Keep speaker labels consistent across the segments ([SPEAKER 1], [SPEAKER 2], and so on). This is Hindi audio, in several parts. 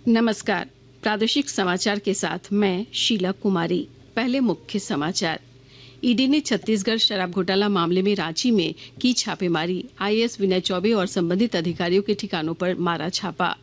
[SPEAKER 1] नमस्कार। प्रादेशिक समाचार के साथ मैं शीला कुमारी। पहले मुख्य समाचार। ईडी ने छत्तीसगढ़ शराब घोटाला मामले में रांची में की छापेमारी। आईएएस विनय चौबे और संबंधित अधिकारियों के ठिकानों पर मारा छापा।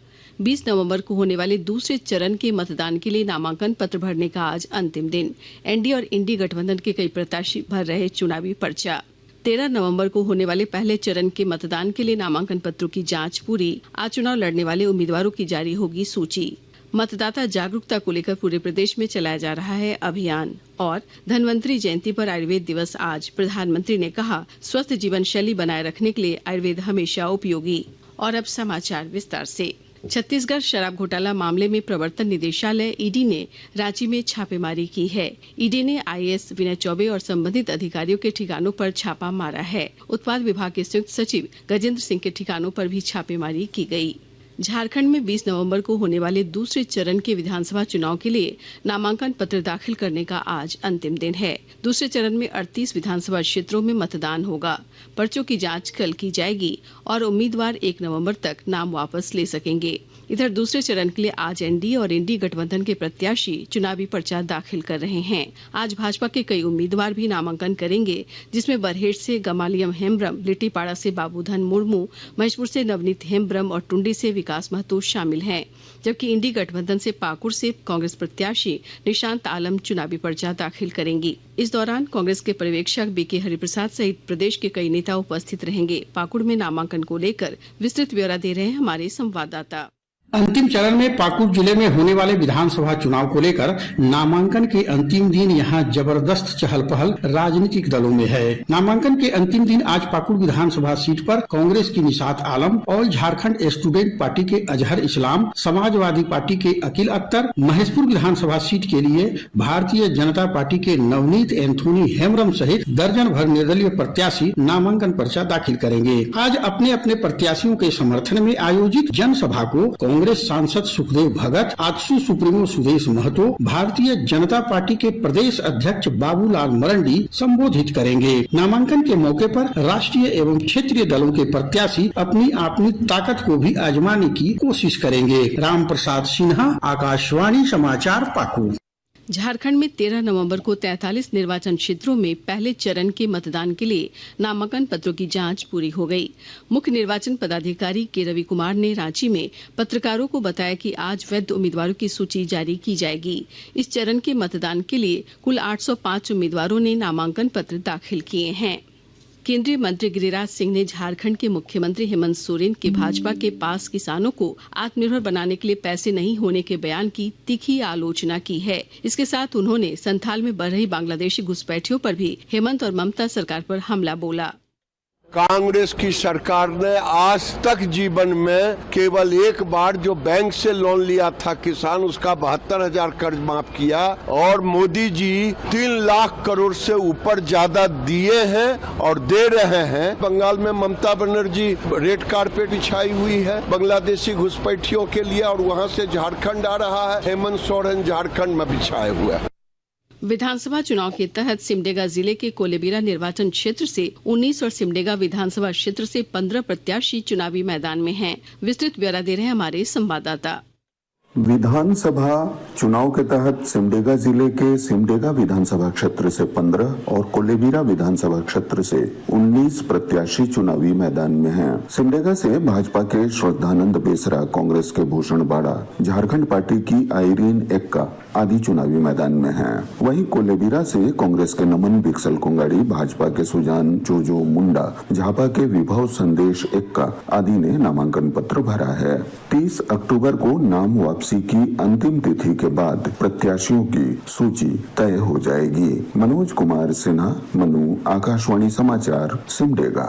[SPEAKER 1] 20 नवंबर को होने वाले दूसरे चरण के मतदान के लिए नामांकन पत्र भरने का आज अंतिम दिन। एनडीए और इंडी गठबंधन के कई प्रत्याशी भर रहे चुनावी पर्चा। 13 नवंबर को होने वाले पहले चरण के मतदान के लिए नामांकन पत्रों की जांच पूरी। आज चुनाव लड़ने वाले उम्मीदवारों की जारी होगी सूची। मतदाता जागरूकता को लेकर पूरे प्रदेश में चलाया जा रहा है अभियान। और धन्वंतरी जयंती पर आयुर्वेद दिवस आज। प्रधानमंत्री ने कहा, स्वस्थ जीवन शैली बनाए रखने के लिए आयुर्वेद हमेशा उपयोगी। और अब समाचार विस्तार से। छत्तीसगढ़ शराब घोटाला मामले में प्रवर्तन निदेशालय ईडी ने रांची में छापेमारी की है। ईडी ने आईएएस विनय चौबे और संबंधित अधिकारियों के ठिकानों पर छापा मारा है। उत्पाद विभाग के संयुक्त सचिव गजेंद्र सिंह के ठिकानों पर भी छापेमारी की गई। झारखंड में 20 नवंबर को होने वाले दूसरे चरण के विधानसभा चुनाव के लिए नामांकन पत्र दाखिल करने का आज अंतिम दिन है। दूसरे चरण में 38 विधानसभा क्षेत्रों में मतदान होगा। पर्चों की जांच कल की जाएगी और उम्मीदवार 1 नवंबर तक नाम वापस ले सकेंगे। इधर दूसरे चरण के लिए आज एनडीए और इंडी गठबंधन के प्रत्याशी चुनावी पर्चा दाखिल कर रहे हैं। आज भाजपा के कई उम्मीदवार भी नामांकन करेंगे, जिसमें बरहेट से गमालियम हेम्ब्रम, लिट्टीपाड़ा से बाबूधन मुर्मू, महेशपुर से नवनीत हेम्ब्रम और टुंडी से विकास महतो शामिल हैं। जबकि इंडी गठबंधन से पाकुड़ से कांग्रेस प्रत्याशी निशांत आलम चुनावी पर्चा दाखिल करेंगी। इस दौरान कांग्रेस के पर्यवेक्षक बीके हरिप्रसाद सहित प्रदेश के कई नेता उपस्थित रहेंगे। पाकुड़ में नामांकन को लेकर विस्तृत ब्यौरा दे रहे हैं हमारे संवाददाता।
[SPEAKER 2] अंतिम चरण में पाकुड़ जिले में होने वाले विधानसभा चुनाव को लेकर नामांकन के अंतिम दिन यहां जबरदस्त चहल पहल राजनीतिक दलों में है। नामांकन के अंतिम दिन आज पाकुड़ विधानसभा सीट पर कांग्रेस की निशात आलम और झारखंड स्टूडेंट पार्टी के अजहर इस्लाम, समाजवादी पार्टी के अकील अख्तर, महेशपुर विधानसभा सीट के लिए भारतीय जनता पार्टी के नवनीत एंथोनी हेम्ब्रम सहित दर्जन भर निर्दलीय प्रत्याशी नामांकन पर्चा दाखिल करेंगे। आज अपने अपने प्रत्याशियों के समर्थन में आयोजित जनसभा को कांग्रेस सांसद सुखदेव भगत, आजसू सुप्रीमो सुदेश महतो, भारतीय जनता पार्टी के प्रदेश अध्यक्ष बाबूलाल मरंडी संबोधित करेंगे। नामांकन के मौके पर राष्ट्रीय एवं क्षेत्रीय दलों के प्रत्याशी अपनी ताकत को भी आजमाने की कोशिश करेंगे। राम प्रसाद सिन्हा, आकाशवाणी समाचार, पाकुड़।
[SPEAKER 1] झारखंड में 13 नवंबर को 43 निर्वाचन क्षेत्रों में पहले चरण के मतदान के लिए नामांकन पत्रों की जांच पूरी हो गई। मुख्य निर्वाचन पदाधिकारी के रवि कुमार ने रांची में पत्रकारों को बताया कि आज वैध उम्मीदवारों की सूची जारी की जाएगी। इस चरण के मतदान के लिए कुल 805 उम्मीदवारों ने नामांकन पत्र दाखिल किए हैं। केंद्रीय मंत्री गिरिराज सिंह ने झारखंड के मुख्यमंत्री हेमंत सोरेन के भाजपा के पास किसानों को आत्मनिर्भर बनाने के लिए पैसे नहीं होने के बयान की तीखी आलोचना की है। इसके साथ उन्होंने संथाल में बढ़ रही बांग्लादेशी घुसपैठियों पर भी हेमंत और ममता सरकार पर हमला बोला।
[SPEAKER 3] कांग्रेस की सरकार ने आज तक जीवन में केवल एक बार जो बैंक से लोन लिया था किसान, उसका 72,000 कर्ज माफ किया और मोदी जी 3 लाख करोड़ से ऊपर ज्यादा दिए हैं और दे रहे हैं। बंगाल में ममता बनर्जी रेड कारपेट बिछाई हुई है बांग्लादेशी घुसपैठियों के लिए और वहां से झारखंड आ रहा है। हेमंत सोरेन झारखंड में बिछाए हुए हैं।
[SPEAKER 1] विधानसभा चुनाव के तहत सिमडेगा जिले के कोलेबिरा निर्वाचन क्षेत्र से 19 और सिमडेगा विधानसभा क्षेत्र से 15 प्रत्याशी चुनावी मैदान में हैं। विस्तृत ब्यौरा दे रहे हैं हमारे संवाददाता।
[SPEAKER 4] विधानसभा चुनाव के तहत सिमडेगा जिले के सिमडेगा विधानसभा क्षेत्र से 15 और कोलेबिरा विधानसभा क्षेत्र से 19 प्रत्याशी चुनावी मैदान में हैं। सिमडेगा से भाजपा के श्रद्धानंद बेसरा, कांग्रेस के भूषण बाड़ा, झारखंड पार्टी की आइरीन एक्का आदि चुनावी मैदान में हैं। वहीं कोलेबिरा से कांग्रेस के नमन बिक्सल कोंगाड़ी, भाजपा के सुजान चोजो मुंडा, झापा के विभव संदेश एक्का आदि ने नामांकन पत्र भरा है। 30 अक्टूबर को नाम वापसी की अंतिम तिथि के बाद प्रत्याशियों की सूची तय हो जाएगी। मनोज कुमार सिन्हा, मनु, आकाशवाणी समाचार, सिमडेगा।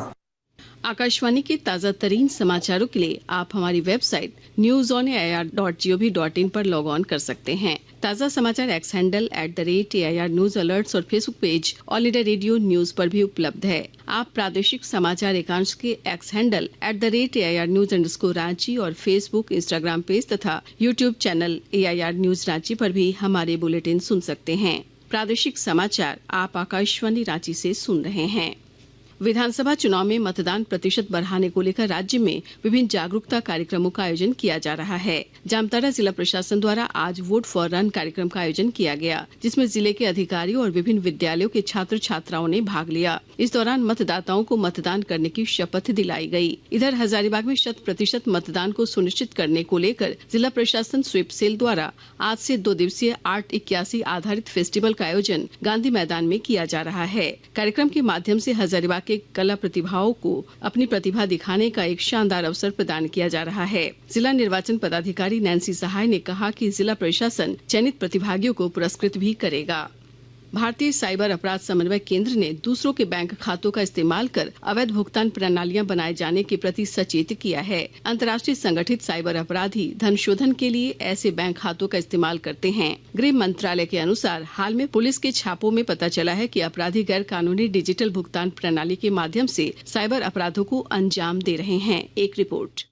[SPEAKER 1] आकाशवाणी के ताजा तरीन समाचारों के लिए आप हमारी वेबसाइट newsonair.gov.in पर लॉग ऑन कर सकते हैं। ताजा समाचार X handle @AIR news alerts और Facebook page all India radio news पर भी उपलब्ध है। आप प्रादेशिक समाचार एकांश के X handle @AIR news _Ranchi और फेसबुक, इंस्टाग्राम पेज तथा YouTube channel AIR news Ranchi पर भी हमारे बुलेटिन सुन सकते हैं। प्रादेशिक समाचार आप आकाशवाणी रांची से सुन रहे हैं। विधानसभा चुनाव में मतदान प्रतिशत बढ़ाने को लेकर राज्य में विभिन्न जागरूकता कार्यक्रमों का आयोजन किया जा रहा है। जामताड़ा जिला प्रशासन द्वारा आज वोट फॉर रन कार्यक्रम का आयोजन किया गया, जिसमें जिले के अधिकारियों और विभिन्न विद्यालयों के छात्र छात्राओं ने भाग लिया। इस दौरान मतदाताओं को मतदान करने की शपथ दिलाई गई। इधर हजारीबाग में 100% मतदान को सुनिश्चित करने को लेकर जिला प्रशासन स्वीप सेल द्वारा आज से 2 दिवसीय आर्ट 81 आधारित फेस्टिवल का आयोजन गांधी मैदान में किया जा रहा है। कार्यक्रम के माध्यम से हजारीबाग के कला प्रतिभाओं को अपनी प्रतिभा दिखाने का एक शानदार अवसर प्रदान किया जा रहा है। जिला निर्वाचन पदाधिकारी नैन्सी सहाय ने कहा कि जिला प्रशासन चयनित प्रतिभागियों को पुरस्कृत भी करेगा। भारतीय साइबर अपराध समन्वय केंद्र ने दूसरों के बैंक खातों का इस्तेमाल कर अवैध भुगतान प्रणालियां बनाए जाने के प्रति सचेत किया है। अंतर्राष्ट्रीय संगठित साइबर अपराधी धन शोधन के लिए ऐसे बैंक खातों का इस्तेमाल करते हैं। गृह मंत्रालय के अनुसार हाल में पुलिस के छापों में पता चला है कि अपराधी गैर कानूनी डिजिटल भुगतान प्रणाली के माध्यम से साइबर अपराधों को अंजाम दे रहे हैं। एक रिपोर्ट।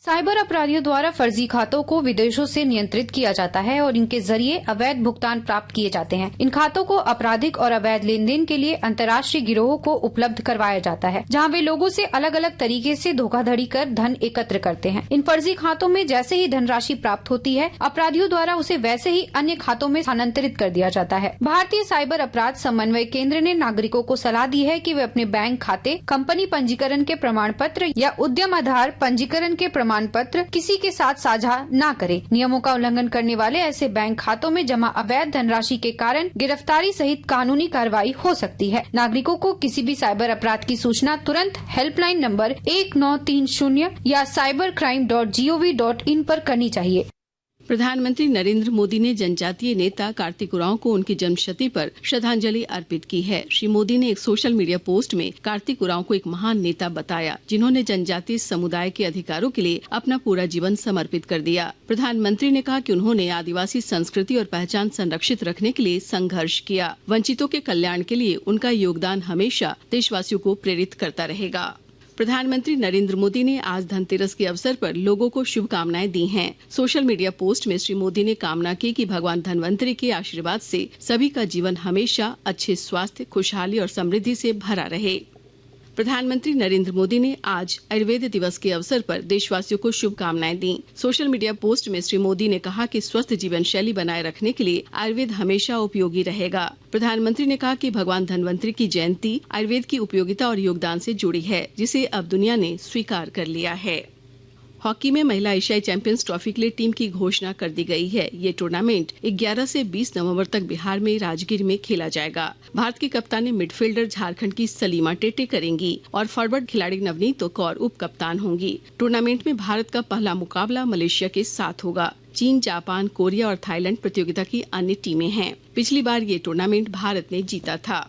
[SPEAKER 5] साइबर अपराधियों द्वारा फर्जी खातों को विदेशों से नियंत्रित किया जाता है और इनके जरिए अवैध भुगतान प्राप्त किए जाते हैं। इन खातों को आपराधिक और अवैध लेन देन के लिए अंतर्राष्ट्रीय गिरोहों को उपलब्ध करवाया जाता है, जहां वे लोगों से अलग अलग तरीके से धोखाधड़ी कर धन एकत्र करते हैं। इन फर्जी खातों में जैसे ही धनराशि प्राप्त होती है, अपराधियों द्वारा उसे वैसे ही अन्य खातों में स्थानांतरित कर दिया जाता है। भारतीय साइबर अपराध समन्वय केंद्र ने नागरिकों को सलाह दी है कि वे अपने बैंक खाते, कंपनी पंजीकरण के प्रमाण पत्र या उद्यम आधार पंजीकरण के प्रमाण पत्र किसी के साथ साझा न करें। नियमों का उल्लंघन करने वाले ऐसे बैंक खातों में जमा अवैध धनराशि के कारण गिरफ्तारी सहित कानूनी कार्रवाई हो सकती है। नागरिकों को किसी भी साइबर अपराध की सूचना तुरंत हेल्पलाइन नंबर 1930 या cybercrime.gov.in पर करनी चाहिए।
[SPEAKER 1] प्रधानमंत्री नरेंद्र मोदी ने जनजातीय नेता कार्तिक उरांव को उनकी जन्मशती पर श्रद्धांजलि अर्पित की है। श्री मोदी ने एक सोशल मीडिया पोस्ट में कार्तिक उरांव को एक महान नेता बताया, जिन्होंने जनजातीय समुदाय के अधिकारों के लिए अपना पूरा जीवन समर्पित कर दिया। प्रधानमंत्री ने कहा कि उन्होंने आदिवासी संस्कृति और पहचान संरक्षित रखने के लिए संघर्ष किया। वंचितों के कल्याण के लिए उनका योगदान हमेशा देशवासियों को प्रेरित करता रहेगा। प्रधानमंत्री नरेंद्र मोदी ने आज धनतेरस के अवसर पर लोगों को शुभकामनाएं दी हैं। सोशल मीडिया पोस्ट में श्री मोदी ने कामना की कि भगवान धनवंतरी के आशीर्वाद से सभी का जीवन हमेशा अच्छे स्वास्थ्य, खुशहाली और समृद्धि से भरा रहे। प्रधानमंत्री नरेंद्र मोदी ने आज आयुर्वेद दिवस के अवसर पर देशवासियों को शुभकामनाएं दी। सोशल मीडिया पोस्ट में श्री मोदी ने कहा कि स्वस्थ जीवन शैली बनाए रखने के लिए आयुर्वेद हमेशा उपयोगी रहेगा। प्रधानमंत्री ने कहा कि भगवान धनवंतरी की जयंती आयुर्वेद की उपयोगिता और योगदान से जुड़ी है, जिसे अब दुनिया ने स्वीकार कर लिया है। हॉकी में महिला एशियाई चैंपियंस ट्रॉफी के लिए टीम की घोषणा कर दी गई है। ये टूर्नामेंट 11 से 20 नवंबर तक बिहार में राजगीर में खेला जाएगा। भारत की कप्तान मिडफील्डर झारखंड की सलीमा टेटे करेंगी और फॉरवर्ड खिलाड़ी नवनीत कौर उप कप्तान होंगी। टूर्नामेंट में भारत का पहला मुकाबला मलेशिया के साथ होगा। चीन, जापान, कोरिया और थाईलैंड प्रतियोगिता की अन्य टीमें हैं। पिछली बार ये टूर्नामेंट भारत ने जीता था।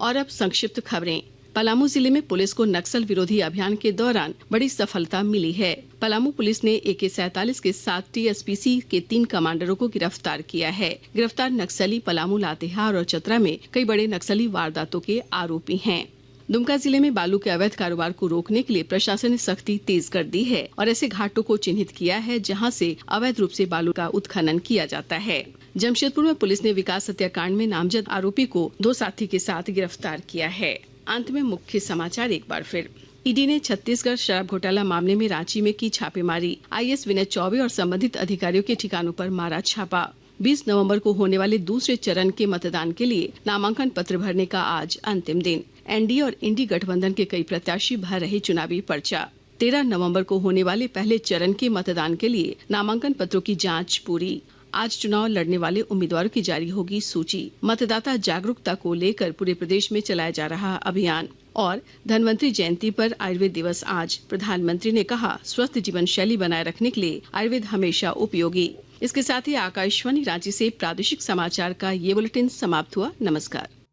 [SPEAKER 1] और अब संक्षिप्त खबरें। पलामू जिले में पुलिस को नक्सल विरोधी अभियान के दौरान बड़ी सफलता मिली है। पलामू पुलिस ने AK-47 के साथ TSPC के 3 कमांडरों को गिरफ्तार किया है। गिरफ्तार नक्सली पलामू, लातेहार और चतरा में कई बड़े नक्सली वारदातों के आरोपी हैं। दुमका जिले में बालू के अवैध कारोबार को रोकने के लिए प्रशासन ने सख्ती तेज कर दी है और ऐसे घाटों को चिन्हित किया है जहां से अवैध रूप से बालू का उत्खनन किया जाता है। जमशेदपुर में पुलिस ने विकास हत्याकांड में नामजद आरोपी को 2 साथी के साथ गिरफ्तार किया है। अंत में मुख्य समाचार एक बार फिर। ईडी ने छत्तीसगढ़ शराब घोटाला मामले में रांची में की छापेमारी। IAS विनय चौबे और संबंधित अधिकारियों के ठिकानों पर मारा छापा। 20 नवंबर को होने वाले दूसरे चरण के मतदान के लिए नामांकन पत्र भरने का आज अंतिम दिन। NDA और इंडी गठबंधन के कई प्रत्याशी भर रहे चुनावी पर्चा। 13 नवंबर को होने वाले पहले चरण के मतदान के लिए नामांकन पत्रों की जाँच पूरी। आज चुनाव लड़ने वाले उम्मीदवारों की जारी होगी सूची। मतदाता जागरूकता को लेकर पूरे प्रदेश में चलाया जा रहा अभियान। और धनवंतरी जयंती पर आयुर्वेद दिवस आज। प्रधानमंत्री ने कहा, स्वस्थ जीवन शैली बनाए रखने के लिए आयुर्वेद हमेशा उपयोगी। इसके साथ ही आकाशवाणी रांची से प्रादेशिक समाचार का ये बुलेटिन समाप्त हुआ। नमस्कार।